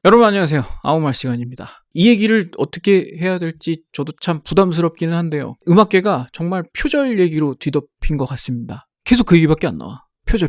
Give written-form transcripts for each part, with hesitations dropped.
여러분 안녕하세요. 아무 말 시간입니다. 이 얘기를 어떻게 해야 될지 저도 참 부담스럽기는 한데요. 음악계가 정말 표절 얘기로 뒤덮인 것 같습니다. 계속 그 얘기밖에 안 나와. 표절.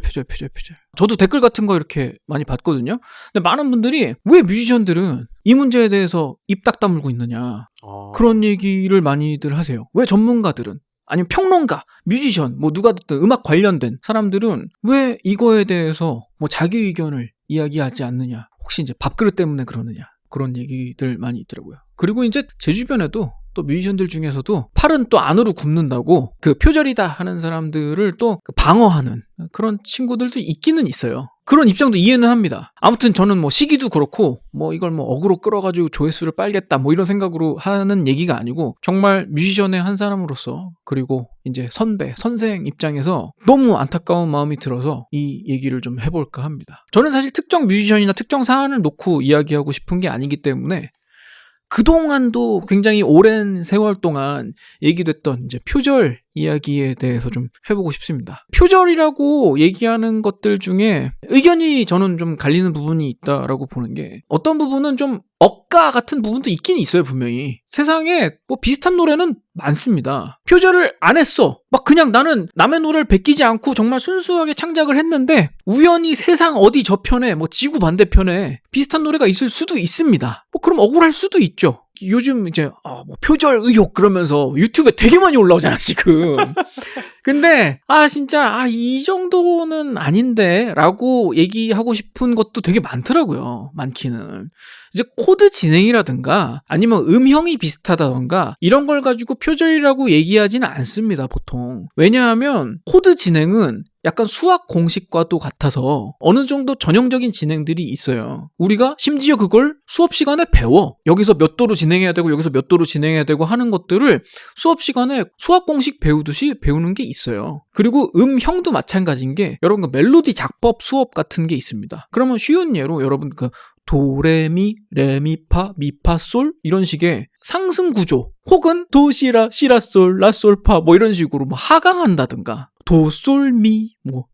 저도 댓글 같은 거 이렇게 많이 봤거든요. 근데 많은 분들이 왜 뮤지션들은 이 문제에 대해서 입 딱 다물고 있느냐. 그런 얘기를 많이들 하세요. 왜 전문가들은 아니면 평론가, 뮤지션, 뭐 누가 듣든 음악 관련된 사람들은 왜 이거에 대해서 뭐 자기 의견을 이야기하지 않느냐. 혹시 이제 밥그릇 때문에 그러느냐. 그런 얘기들 많이 있더라고요. 그리고 이제 제 주변에도 또 뮤지션들 중에서도 팔은 또 안으로 굽는다고 그 표절이다 하는 사람들을 또 방어하는 그런 친구들도 있기는 있어요. 그런 입장도 이해는 합니다. 아무튼 저는 뭐 시기도 그렇고 뭐 이걸 뭐 어그로 끌어가지고 조회수를 빨겠다 뭐 이런 생각으로 하는 얘기가 아니고 정말 뮤지션의 한 사람으로서 그리고 이제 선배, 선생 입장에서 너무 안타까운 마음이 들어서 이 얘기를 좀 해볼까 합니다. 저는 사실 특정 뮤지션이나 특정 사안을 놓고 이야기하고 싶은 게 아니기 때문에 그동안도 굉장히 오랜 세월 동안 얘기됐던 이제 표절 이야기에 대해서 좀 해보고 싶습니다. 표절이라고 얘기하는 것들 중에 의견이 저는 좀 갈리는 부분이 있다라고 보는 게 어떤 부분은 좀 억가 같은 부분도 있긴 있어요, 분명히. 세상에 뭐 비슷한 노래는 많습니다. 표절을 안 했어. 막 그냥 나는 남의 노래를 베끼지 않고 정말 순수하게 창작을 했는데 우연히 세상 어디 저편에 뭐 지구 반대편에 비슷한 노래가 있을 수도 있습니다. 뭐 그럼 억울할 수도 있죠. 요즘 이제 뭐 표절 의혹 그러면서 유튜브에 되게 많이 올라오잖아 지금. 근데 진짜 이 정도는 아닌데 라고 얘기하고 싶은 것도 되게 많더라고요. 많기는. 이제 코드 진행이라든가 아니면 음형이 비슷하다던가 이런 걸 가지고 표절이라고 얘기하지는 않습니다, 보통. 왜냐하면 코드 진행은 약간 수학 공식과도 같아서 어느 정도 전형적인 진행들이 있어요. 우리가 심지어 그걸 수업 시간에 배워. 여기서 몇 도로 진행해야 되고 여기서 몇 도로 진행해야 되고 하는 것들을 수업 시간에 수학 공식 배우듯이 배우는 게 있어요. 그리고 음형도 마찬가지인 게 여러분 그 멜로디 작법 수업 같은 게 있습니다. 그러면 쉬운 예로 여러분 그 도레미, 레미파, 미파솔 이런 식의 상승 구조 혹은 도시라, 시라솔, 라솔파 뭐 이런 식으로 뭐 하강한다든가 도솔미, 뭐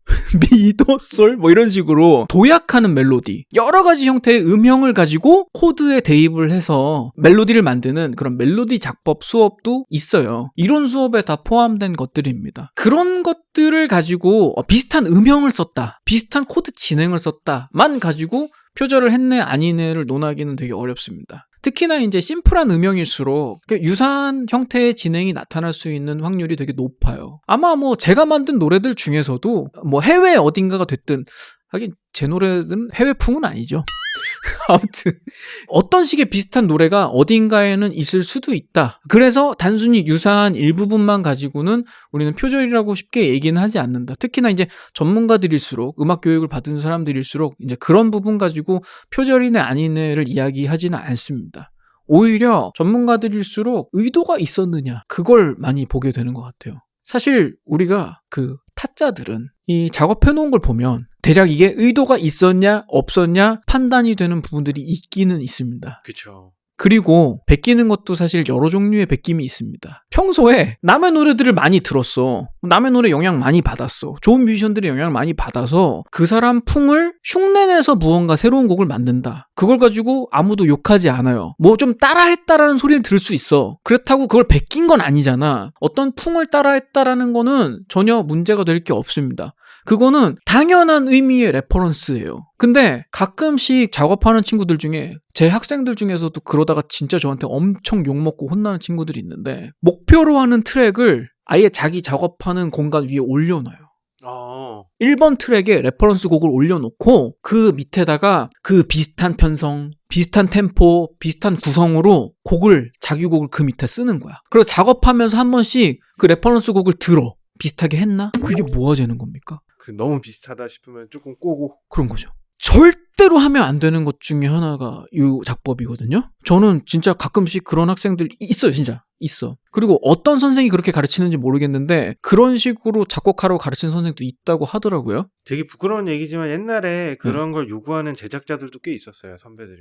미도솔 뭐 이런 식으로 도약하는 멜로디 여러 가지 형태의 음형을 가지고 코드에 대입을 해서 멜로디를 만드는 그런 멜로디 작법 수업도 있어요. 이론 수업에 다 포함된 것들입니다. 그런 것들을 가지고 비슷한 음형을 썼다, 비슷한 코드 진행을 썼다만 가지고 표절을 했네 아니네를 논하기는 되게 어렵습니다. 특히나 이제 심플한 음형일수록 유사한 형태의 진행이 나타날 수 있는 확률이 되게 높아요. 아마 뭐 제가 만든 노래들 중에서도 뭐 해외 어딘가가 됐든 하긴 제 노래는 해외풍은 아니죠. 아무튼 어떤 식의 비슷한 노래가 어딘가에는 있을 수도 있다. 그래서 단순히 유사한 일부분만 가지고는 우리는 표절이라고 쉽게 얘기는 하지 않는다. 특히나 이제 전문가들일수록 음악 교육을 받은 사람들일수록 이제 그런 부분 가지고 표절이네 아니네를 이야기하지는 않습니다. 오히려 전문가들일수록 의도가 있었느냐 그걸 많이 보게 되는 것 같아요. 사실 우리가 그 타짜들은 이 작업해놓은 걸 보면 대략 이게 의도가 있었냐 없었냐 판단이 되는 부분들이 있기는 있습니다. 그렇죠. 그리고 베끼는 것도 사실 여러 종류의 베낌이 있습니다. 평소에 남의 노래들을 많이 들었어. 남의 노래 영향 많이 받았어. 좋은 뮤지션들의 영향을 많이 받아서 그 사람 풍을 흉내내서 무언가 새로운 곡을 만든다. 그걸 가지고 아무도 욕하지 않아요. 뭐 좀 따라했다라는 소리는 들을 수 있어. 그렇다고 그걸 베낀 건 아니잖아. 어떤 풍을 따라했다라는 거는 전혀 문제가 될 게 없습니다. 그거는 당연한 의미의 레퍼런스예요. 근데 가끔씩 작업하는 친구들 중에 제 학생들 중에서도 그러다가 진짜 저한테 엄청 욕먹고 혼나는 친구들이 있는데 목표로 하는 트랙을 아예 자기 작업하는 공간 위에 올려놔요. 1번 트랙에 레퍼런스 곡을 올려놓고 그 밑에다가 그 비슷한 편성, 비슷한 템포, 비슷한 구성으로 자기 곡을 그 밑에 쓰는 거야. 그리고 작업하면서 한 번씩 그 레퍼런스 곡을 들어. 비슷하게 했나? 이게 뭐가 되는 겁니까? 너무 비슷하다 싶으면 조금 꼬고 그런 거죠. 절대로 하면 안 되는 것 중에 하나가 이 작법이거든요. 저는 진짜 가끔씩 그런 학생들 있어요. 진짜 있어. 그리고 어떤 선생이 그렇게 가르치는지 모르겠는데 그런 식으로 작곡하라고 가르치는 선생도 있다고 하더라고요. 되게 부끄러운 얘기지만 옛날에 그런 걸 요구하는 제작자들도 꽤 있었어요. 선배들이.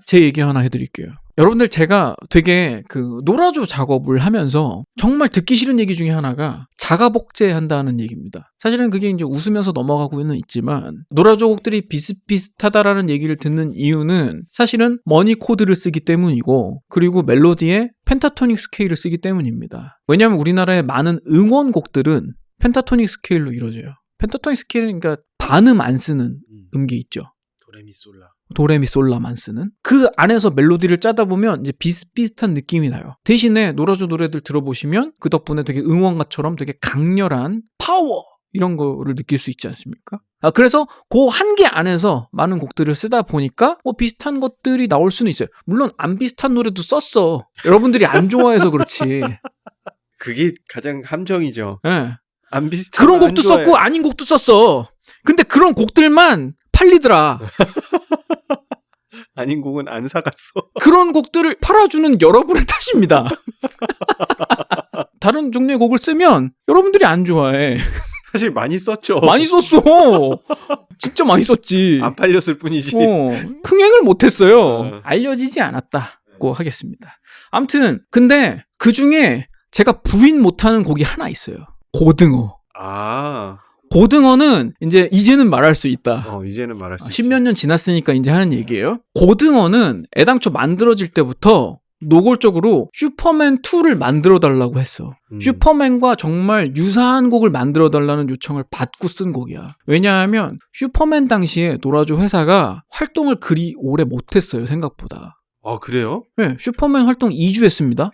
제 얘기 하나 해드릴게요. 여러분들 제가 되게 그 노라조 작업을 하면서 정말 듣기 싫은 얘기 중에 하나가 자가 복제한다는 얘기입니다. 사실은 그게 이제 웃으면서 넘어가고는 있지만 노라조 곡들이 비슷비슷하다라는 얘기를 듣는 이유는 사실은 머니 코드를 쓰기 때문이고 그리고 멜로디에 펜타토닉 스케일을 쓰기 때문입니다. 왜냐하면 우리나라의 많은 응원곡들은 펜타토닉 스케일로 이루어져요. 펜타토닉 스케일은 그러니까 반음 안 쓰는 음기 있죠. 도레미솔라. 도레미솔라만 쓰는 그 안에서 멜로디를 짜다 보면 이제 비슷비슷한 느낌이 나요. 대신에 노라조 노래들 들어보시면 그 덕분에 되게 응원가처럼 되게 강렬한 파워 이런 거를 느낄 수 있지 않습니까? 그래서 그 한계 안에서 많은 곡들을 쓰다 보니까 뭐 비슷한 것들이 나올 수는 있어요. 물론 안 비슷한 노래도 썼어. 여러분들이 안 좋아해서 그렇지. 그게 가장 함정이죠. 네. 안 비슷한 그런 곡도 썼고 아닌 곡도 썼어. 근데 그런 곡들만 팔리더라. 아닌 곡은 안 사갔어. 그런 곡들을 팔아주는 여러분의 탓입니다. 다른 종류의 곡을 쓰면 여러분들이 안 좋아해. 사실 많이 썼죠. 많이 썼어. 진짜 많이 썼지. 안 팔렸을 뿐이지. 흥행을 못했어요. 알려지지 않았다고 하겠습니다. 아무튼 근데 그중에 제가 부인 못하는 곡이 하나 있어요. 고등어. 아. 고등어는 이제는 말할 수 있다. 이제는 말할 수 있지. 10몇 년 지났으니까 이제 하는 얘기예요. 고등어는 애당초 만들어질 때부터 노골적으로 슈퍼맨 2를 만들어 달라고 했어. 슈퍼맨과 정말 유사한 곡을 만들어 달라는 요청을 받고 쓴 곡이야. 왜냐하면 슈퍼맨 당시에 노라조 회사가 활동을 그리 오래 못했어요. 생각보다. 아 그래요? 네, 슈퍼맨 활동 2주 했습니다.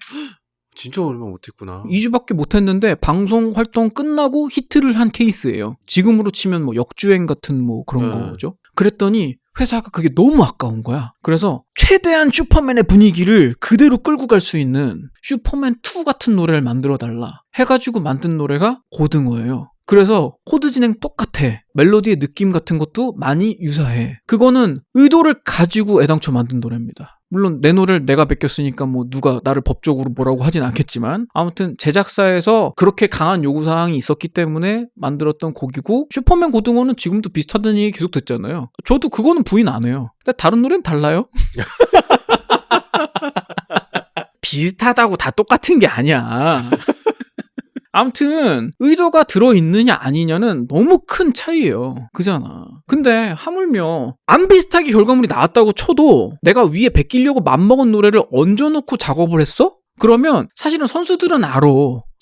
진짜 얼마 못했구나. 2주밖에 못했는데 방송 활동 끝나고 히트를 한 케이스예요. 지금으로 치면 뭐 역주행 같은 뭐 그런 거죠. 그랬더니 회사가 그게 너무 아까운 거야. 그래서 최대한 슈퍼맨의 분위기를 그대로 끌고 갈 수 있는 슈퍼맨 2 같은 노래를 만들어 달라 해가지고 만든 노래가 고등어예요. 그래서 코드 진행 똑같아. 멜로디의 느낌 같은 것도 많이 유사해. 그거는 의도를 가지고 애당초 만든 노래입니다. 물론 내 노래를 내가 베꼈으니까 뭐 누가 나를 법적으로 뭐라고 하진 않겠지만 아무튼 제작사에서 그렇게 강한 요구사항이 있었기 때문에 만들었던 곡이고 슈퍼맨 고등어는 지금도 비슷하다는 얘기 계속 듣잖아요. 저도 그거는 부인 안 해요. 근데 다른 노래는 달라요. 비슷하다고 다 똑같은 게 아니야. 아무튼 의도가 들어있느냐 아니냐는 너무 큰 차이예요. 그잖아. 근데 하물며 안 비슷하게 결과물이 나왔다고 쳐도 내가 위에 베끼려고 맘먹은 노래를 얹어놓고 작업을 했어? 그러면 사실은 선수들은 알아.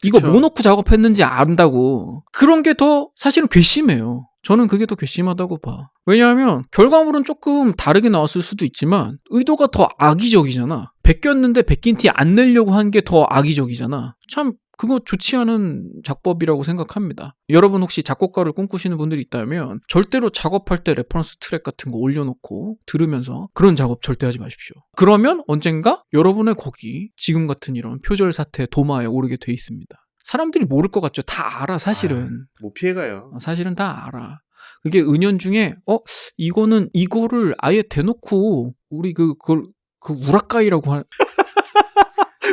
이거 그쵸. 뭐 넣고 작업했는지 안다고. 그런 게 더 사실은 괘씸해요. 저는 그게 더 괘씸하다고 봐. 왜냐하면 결과물은 조금 다르게 나왔을 수도 있지만 의도가 더 악의적이잖아. 베꼈는데 베낀 티 안 내려고 한 게 더 악의적이잖아. 참 그거 좋지 않은 작법이라고 생각합니다. 여러분 혹시 작곡가를 꿈꾸시는 분들이 있다면 절대로 작업할 때 레퍼런스 트랙 같은 거 올려놓고 들으면서 그런 작업 절대 하지 마십시오. 그러면 언젠가 여러분의 곡이 지금 같은 이런 표절 사태 도마에 오르게 돼 있습니다. 사람들이 모를 것 같죠. 다 알아 사실은. 못 피해가요. 사실은 다 알아. 그게 은연중에 이거를 아예 대놓고 우리 그 우라카이라고 하는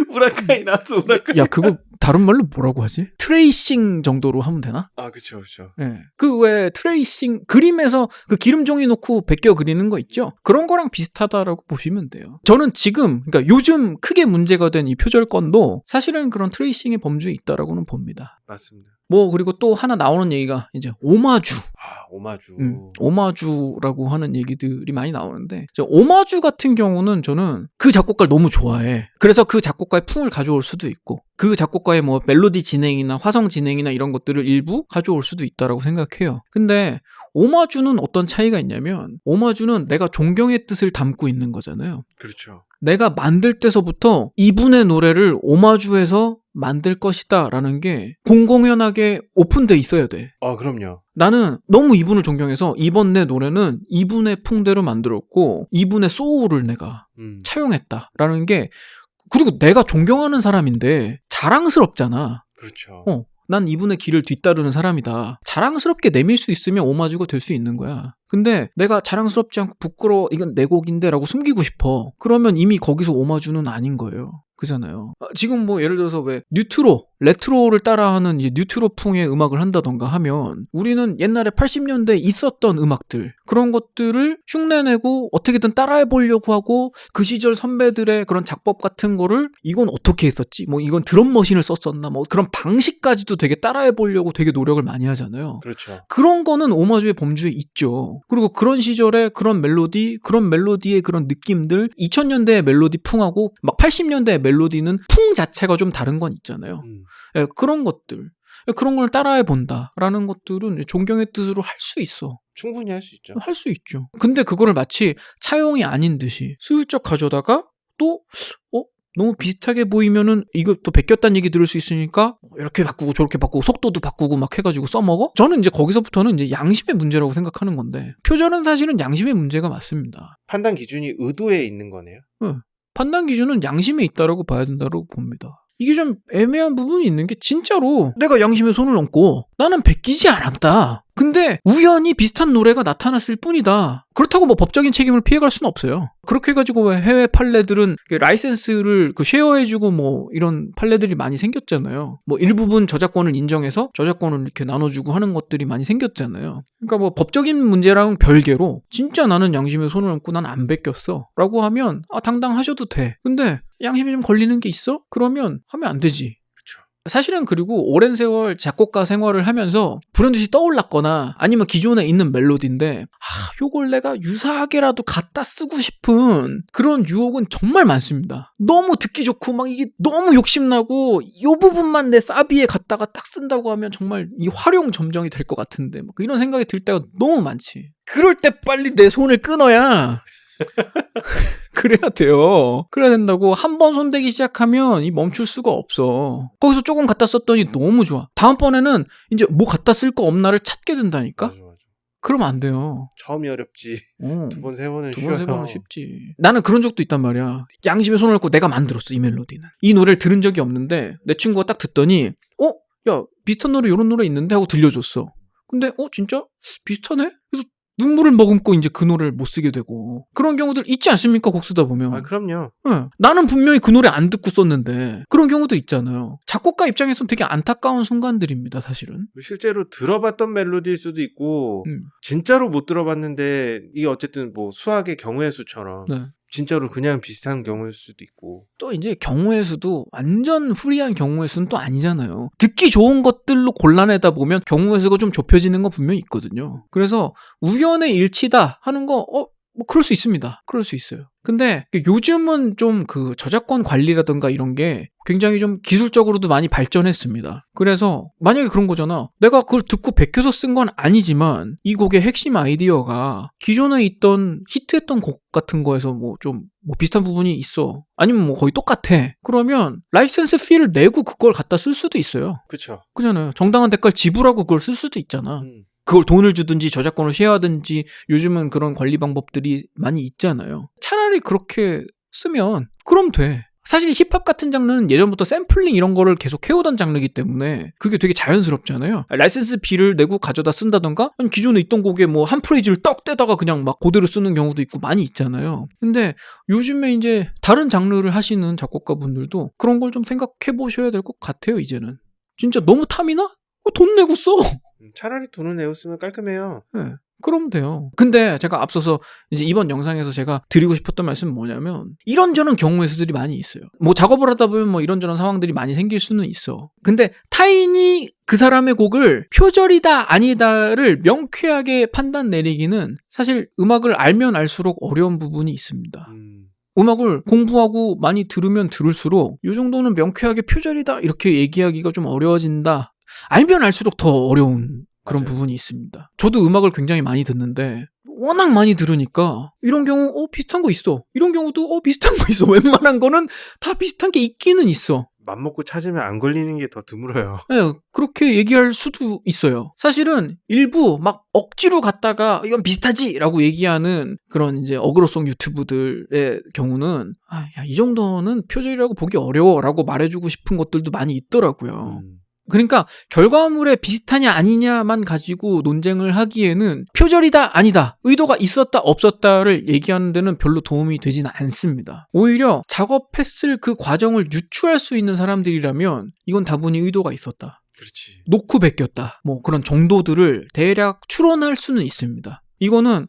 우라카이 나왔어. 우라카이. 야 그거 다른 말로 뭐라고 하지? 트레이싱 정도로 하면 되나? 아 그쵸. 네. 그 왜 트레이싱 그림에서 그 기름종이 놓고 베껴 그리는 거 있죠? 그런 거랑 비슷하다라고 보시면 돼요. 저는 지금 그러니까 요즘 크게 문제가 된 이 표절건도 사실은 그런 트레이싱의 범주에 있다라고는 봅니다. 맞습니다. 뭐 그리고 또 하나 나오는 얘기가 이제 오마주. 오마주. 오마주라고 하는 얘기들이 많이 나오는데 오마주 같은 경우는 저는 그 작곡가를 너무 좋아해. 그래서 그 작곡가의 풍을 가져올 수도 있고 그 작곡가의 뭐 멜로디 진행이나 화성 진행이나 이런 것들을 일부 가져올 수도 있다라고 생각해요. 근데 오마주는 어떤 차이가 있냐면 오마주는 내가 존경의 뜻을 담고 있는 거잖아요. 그렇죠. 내가 만들 때서부터 이분의 노래를 오마주해서 만들 것이다 라는 게 공공연하게 오픈돼 있어야 돼. 그럼요. 나는 너무 이분을 존경해서 이번 내 노래는 이분의 풍대로 만들었고 이분의 소울을 내가 차용했다라는 게 그리고 내가 존경하는 사람인데 자랑스럽잖아. 그렇죠. 난 이분의 길을 뒤따르는 사람이다. 자랑스럽게 내밀 수 있으면 오마주가 될 수 있는 거야. 근데 내가 자랑스럽지 않고 부끄러워 이건 내 곡인데 라고 숨기고 싶어. 그러면 이미 거기서 오마주는 아닌 거예요. 그잖아요. 지금 뭐 예를 들어서 왜 레트로를 따라하는 이제 뉴트로풍의 음악을 한다던가 하면 우리는 옛날에 80년대에 있었던 음악들 그런 것들을 흉내내고 어떻게든 따라해 보려고 하고 그 시절 선배들의 그런 작법 같은 거를 이건 어떻게 했었지? 뭐 이건 드럼 머신을 썼었나? 뭐 그런 방식까지도 되게 따라해 보려고 되게 노력을 많이 하잖아요. 그렇죠. 그런 거는 오마주의 범주에 있죠. 그리고 그런 시절에 그런 멜로디의 그런 느낌들 2000년대의 멜로디 풍하고 막 80년대의 멜로디는 풍 자체가 좀 다른 건 있잖아요. 예, 그런 것들. 그런 걸 따라해 본다라는 것들은 존경의 뜻으로 할 수 있어. 충분히 할 수 있죠. 할 수 있죠. 근데 그거를 마치 차용이 아닌 듯이 슬쩍 가져다가 또 너무 비슷하게 보이면은 이거 또 베꼈다는 얘기 들을 수 있으니까 이렇게 바꾸고 저렇게 바꾸고 속도도 바꾸고 막 해가지고 써먹어? 저는 이제 거기서부터는 이제 양심의 문제라고 생각하는 건데 표절은 사실은 양심의 문제가 맞습니다. 판단 기준이 의도에 있는 거네요. 판단 기준은 양심에 있다라고 봐야 된다고 봅니다. 이게 좀 애매한 부분이 있는 게 진짜로 내가 양심에 손을 얹고 나는 베끼지 않았다. 근데 우연히 비슷한 노래가 나타났을 뿐이다. 그렇다고 뭐 법적인 책임을 피해갈 수는 없어요. 그렇게 해가지고 왜 해외 판례들은 라이센스를 쉐어해주고 뭐 이런 판례들이 많이 생겼잖아요. 뭐 일부분 저작권을 인정해서 저작권을 이렇게 나눠주고 하는 것들이 많이 생겼잖아요. 그러니까 뭐 법적인 문제랑 별개로 진짜 나는 양심에 손을 얹고 난 안 베꼈어 라고 하면 당당하셔도 돼. 근데 양심이 좀 걸리는 게 있어? 그러면 하면 안 되지. 사실은 그리고 오랜 세월 작곡가 생활을 하면서 불현듯이 떠올랐거나 아니면 기존에 있는 멜로디인데 요걸 내가 유사하게라도 갖다 쓰고 싶은 그런 유혹은 정말 많습니다. 너무 듣기 좋고 막 이게 너무 욕심나고 요 부분만 내 사비에 갖다가 딱 쓴다고 하면 정말 이 활용 점정이 될 것 같은데 막 이런 생각이 들 때가 너무 많지. 그럴 때 빨리 내 손을 끊어야 그래야 돼요. 그래야 된다고. 한 번 손대기 시작하면 이 멈출 수가 없어. 거기서 조금 갖다 썼더니 너무 좋아. 다음번에는 이제 뭐 갖다 쓸 거 없나를 찾게 된다니까? 맞아. 그러면 안 돼요. 처음이 어렵지. 두 번, 세 번은 두 번, 세 번은 쉽지. 나는 그런 적도 있단 말이야. 양심에 손을 얹고 내가 만들었어, 이 멜로디는. 이 노래를 들은 적이 없는데 내 친구가 딱 듣더니 야, 비슷한 노래 이런 노래 있는데 하고 들려줬어. 근데 진짜 비슷하네? 그래서 눈물을 머금고 이제 그 노래를 못 쓰게 되고 그런 경우들 있지 않습니까? 곡 쓰다 보면. 그럼요. 네. 나는 분명히 그 노래 안 듣고 썼는데 그런 경우도 있잖아요. 작곡가 입장에서는 되게 안타까운 순간들입니다. 사실은. 실제로 들어봤던 멜로디일 수도 있고 진짜로 못 들어봤는데 이게 어쨌든 뭐 수학의 경우의 수처럼 네. 진짜로 그냥 비슷한 경우일 수도 있고. 또 이제 경우의 수도 완전 프리한 경우의 수는 또 아니잖아요. 듣기 좋은 것들로 골라내다 보면 경우의 수가 좀 좁혀지는 건 분명히 있거든요. 그래서 우연의 일치다 하는 거 뭐 그럴 수 있습니다. 그럴 수 있어요. 근데 요즘은 좀 그 저작권 관리라든가 이런 게 굉장히 좀 기술적으로도 많이 발전했습니다. 그래서 만약에 그런 거잖아. 내가 그걸 듣고 베껴서 쓴 건 아니지만 이 곡의 핵심 아이디어가 기존에 있던 히트했던 곡 같은 거에서 뭐 좀 뭐 비슷한 부분이 있어. 아니면 뭐 거의 똑같아. 그러면 라이센스 피를 내고 그걸 갖다 쓸 수도 있어요. 그렇죠. 그잖아요. 정당한 대가를 지불하고 그걸 쓸 수도 있잖아. 그걸 돈을 주든지 저작권을 쉐어하든지 요즘은 그런 관리 방법들이 많이 있잖아요. 차라리 그렇게 쓰면 그럼 돼. 사실 힙합 같은 장르는 예전부터 샘플링 이런 거를 계속 해오던 장르이기 때문에 그게 되게 자연스럽잖아요. 라이센스 비를 내고 가져다 쓴다던가 아니면 기존에 있던 곡에 뭐 한 프레이즈를 떡 떼다가 그냥 막 그대로 쓰는 경우도 있고 많이 있잖아요. 근데 요즘에 이제 다른 장르를 하시는 작곡가분들도 그런 걸 좀 생각해 보셔야 될 것 같아요. 이제는 진짜 너무 탐이나? 돈 내고 써. 차라리 돈을 내고 쓰면 깔끔해요. 네. 그러면 돼요. 근데 제가 앞서서 이제 이번 영상에서 제가 드리고 싶었던 말씀은 뭐냐면 이런저런 경우의 수들이 많이 있어요. 뭐 작업을 하다 보면 뭐 이런저런 상황들이 많이 생길 수는 있어. 근데 타인이 그 사람의 곡을 표절이다 아니다를 명쾌하게 판단 내리기는 사실 음악을 알면 알수록 어려운 부분이 있습니다. 음악을 공부하고 많이 들으면 들을수록 이 정도는 명쾌하게 표절이다 이렇게 얘기하기가 좀 어려워진다. 알면 알수록 더 어려운 그런 맞아요. 부분이 있습니다. 저도 음악을 굉장히 많이 듣는데 워낙 많이 들으니까 이런 경우 비슷한 거 있어. 이런 경우도 비슷한 거 있어. 웬만한 거는 다 비슷한 게 있기는 있어. 맘먹고 찾으면 안 걸리는 게 더 드물어요. 네, 그렇게 얘기할 수도 있어요. 사실은 일부 막 억지로 갖다가 이건 비슷하지! 라고 얘기하는 그런 이제 어그로송 유튜브들의 경우는 야, 이 정도는 표절이라고 보기 어려워 라고 말해주고 싶은 것들도 많이 있더라고요. 그러니까 결과물에 비슷하냐 아니냐만 가지고 논쟁을 하기에는 표절이다 아니다, 의도가 있었다 없었다를 얘기하는 데는 별로 도움이 되지는 않습니다. 오히려 작업했을 그 과정을 유추할 수 있는 사람들이라면 이건 다분히 의도가 있었다, 그렇지. 놓고 베꼈다, 뭐 그런 정도들을 대략 추론할 수는 있습니다. 이거는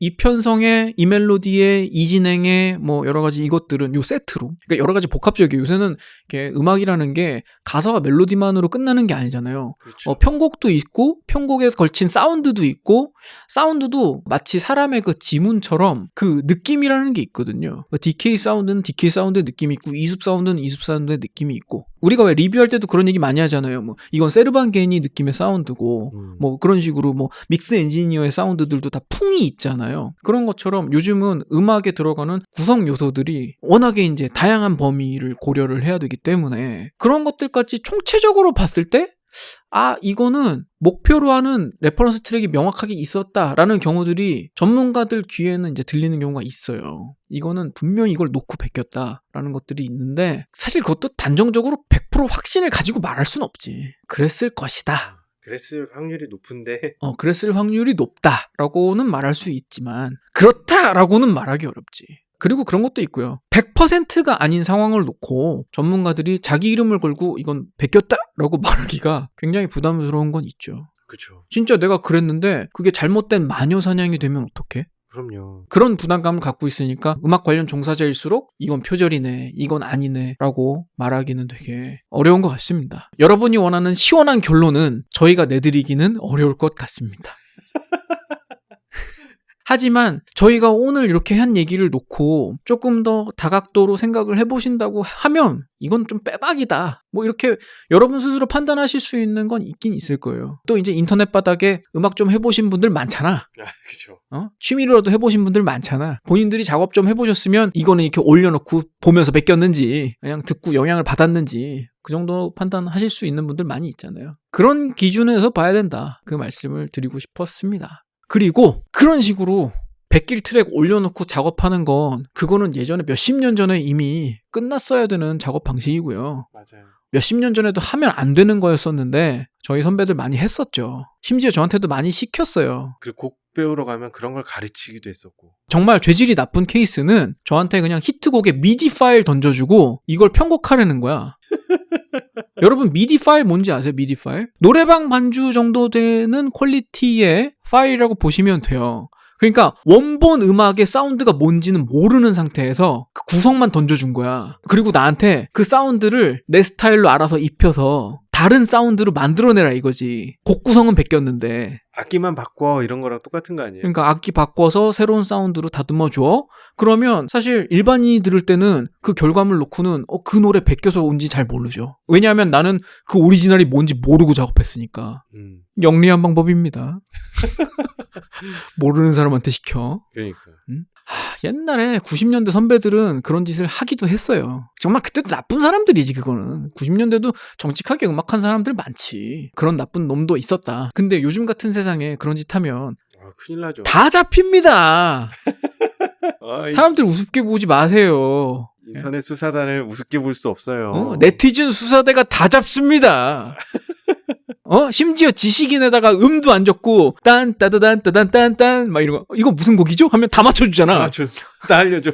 이 편성에, 이 멜로디에, 이 진행에 뭐 여러 가지 이것들은 요 세트로, 그러니까 여러 가지 복합적이에요. 요새는 이렇게 음악이라는 게 가사와 멜로디만으로 끝나는 게 아니잖아요. 그렇죠. 편곡도 있고 편곡에 걸친 사운드도 있고, 사운드도 마치 사람의 그 지문처럼 그 느낌이라는 게 있거든요. DK 사운드는 DK 사운드의 느낌이 있고, 이숲 사운드는 이숲 사운드의 느낌이 있고, 우리가 왜 리뷰할 때도 그런 얘기 많이 하잖아요. 뭐 이건 세르반 게니 느낌의 사운드고, 뭐 그런 식으로 뭐 믹스 엔지니어의 사운드들도 다 풍이 있잖아요. 그런 것처럼 요즘은 음악에 들어가는 구성 요소들이 워낙에 이제 다양한 범위를 고려를 해야 되기 때문에 그런 것들까지 총체적으로 봤을 때 이거는 목표로 하는 레퍼런스 트랙이 명확하게 있었다라는 경우들이 전문가들 귀에는 이제 들리는 경우가 있어요. 이거는 분명히 이걸 놓고 베꼈다라는 것들이 있는데, 사실 그것도 단정적으로 100% 확신을 가지고 말할 순 없지. 그랬을 것이다, 그랬을 확률이 높은데. 그랬을 확률이 높다라고는 말할 수 있지만 그렇다라고는 말하기 어렵지. 그리고 그런 것도 있고요. 100%가 아닌 상황을 놓고 전문가들이 자기 이름을 걸고 이건 베꼈다라고 말하기가 굉장히 부담스러운 건 있죠. 그렇죠. 진짜 내가 그랬는데 그게 잘못된 마녀 사냥이 되면 어떡해? 그럼요. 그런 부담감을 갖고 있으니까 음악 관련 종사자일수록 이건 표절이네, 이건 아니네 라고 말하기는 되게 어려운 것 같습니다. 여러분이 원하는 시원한 결론은 저희가 내드리기는 어려울 것 같습니다. 하지만 저희가 오늘 이렇게 한 얘기를 놓고 조금 더 다각도로 생각을 해보신다고 하면 이건 좀 빼박이다, 뭐 이렇게 여러분 스스로 판단하실 수 있는 건 있긴 있을 거예요. 또 이제 인터넷 바닥에 음악 좀 해보신 분들 많잖아. 그렇죠. 취미로라도 해보신 분들 많잖아. 본인들이 작업 좀 해보셨으면 이거는 이렇게 올려놓고 보면서 베꼈는지 그냥 듣고 영향을 받았는지 그 정도 판단하실 수 있는 분들 많이 있잖아요. 그런 기준에서 봐야 된다, 그 말씀을 드리고 싶었습니다. 그리고 그런 식으로 100길 트랙 올려놓고 작업하는 건 그거는 예전에 몇십 년 전에 이미 끝났어야 되는 작업 방식이고요. 맞아요. 몇십 년 전에도 하면 안 되는 거였었는데 저희 선배들 많이 했었죠. 심지어 저한테도 많이 시켰어요. 그리고 곡 배우러 가면 그런 걸 가르치기도 했었고. 정말 죄질이 나쁜 케이스는 저한테 그냥 히트곡에 미디 파일 던져주고 이걸 편곡하려는 거야. 여러분 미디 파일 뭔지 아세요? 미디 파일? 노래방 반주 정도 되는 퀄리티의 파일이라고 보시면 돼요. 그러니까 원본 음악의 사운드가 뭔지는 모르는 상태에서 그 구성만 던져준 거야. 그리고 나한테 그 사운드를 내 스타일로 알아서 입혀서 다른 사운드로 만들어내라 이거지. 곡 구성은 베꼈는데. 악기만 바꿔 이런 거랑 똑같은 거 아니에요? 그러니까 악기 바꿔서 새로운 사운드로 다듬어줘. 그러면 사실 일반인이 들을 때는 그 결과물 놓고는 그 노래 베껴서 온지 잘 모르죠. 왜냐하면 나는 그 오리지널이 뭔지 모르고 작업했으니까. 영리한 방법입니다. 모르는 사람한테 시켜. 그러니까. 옛날에 90년대 선배들은 그런 짓을 하기도 했어요. 정말 그때도 나쁜 사람들이지 그거는. 90년대도 정직하게 음악한 사람들 많지. 그런 나쁜 놈도 있었다. 근데 요즘 같은 세상에 그런 짓 하면 큰일 나죠. 다 잡힙니다. 사람들 우습게 보지 마세요. 인터넷 수사단을 우습게 볼 수 없어요. 네티즌 수사대가 다 잡습니다. 심지어 지식인에다가 음도 안 적고 딴 따다단 따단 딴딴 막 이런 거, 이거 무슨 곡이죠? 하면 다 맞춰주잖아. 다 알려줘.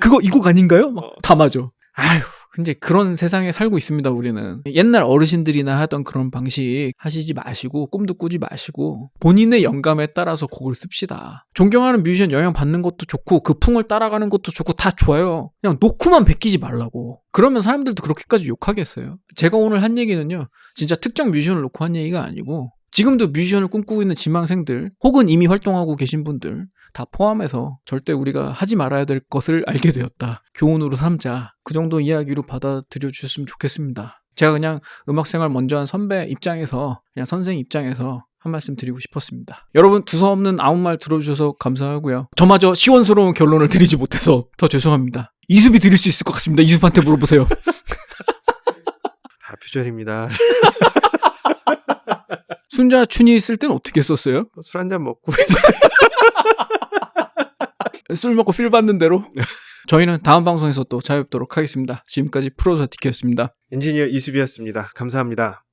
그거 이 곡 아닌가요? 막 다 맞아. 아휴, 근데 그런 세상에 살고 있습니다 우리는. 옛날 어르신들이나 하던 그런 방식 하시지 마시고 꿈도 꾸지 마시고 본인의 영감에 따라서 곡을 씁시다. 존경하는 뮤지션 영향 받는 것도 좋고 그 풍을 따라가는 것도 좋고 다 좋아요. 그냥 놓고만 베끼지 말라고. 그러면 사람들도 그렇게까지 욕하겠어요? 제가 오늘 한 얘기는요, 진짜 특정 뮤지션을 놓고 한 얘기가 아니고 지금도 뮤지션을 꿈꾸고 있는 지망생들 혹은 이미 활동하고 계신 분들 다 포함해서 절대 우리가 하지 말아야 될 것을 알게 되었다. 교훈으로 삼자. 그 정도 이야기로 받아들여 주셨으면 좋겠습니다. 제가 그냥 음악생활 먼저 한 선배 입장에서, 그냥 선생 입장에서 한 말씀 드리고 싶었습니다. 여러분 두서없는 아무 말 들어주셔서 감사하고요. 저마저 시원스러운 결론을 드리지 못해서 더 죄송합니다. 이수비 드릴 수 있을 것 같습니다. 이수한테 물어보세요. 다 표절입니다. 순자 춘이 있을 땐 어떻게 썼어요? 술 한잔 먹고 술 먹고 필 받는 대로? 저희는 다음 방송에서 또 찾아뵙도록 하겠습니다. 지금까지 프로사티키였습니다. 엔지니어 이수비였습니다. 감사합니다.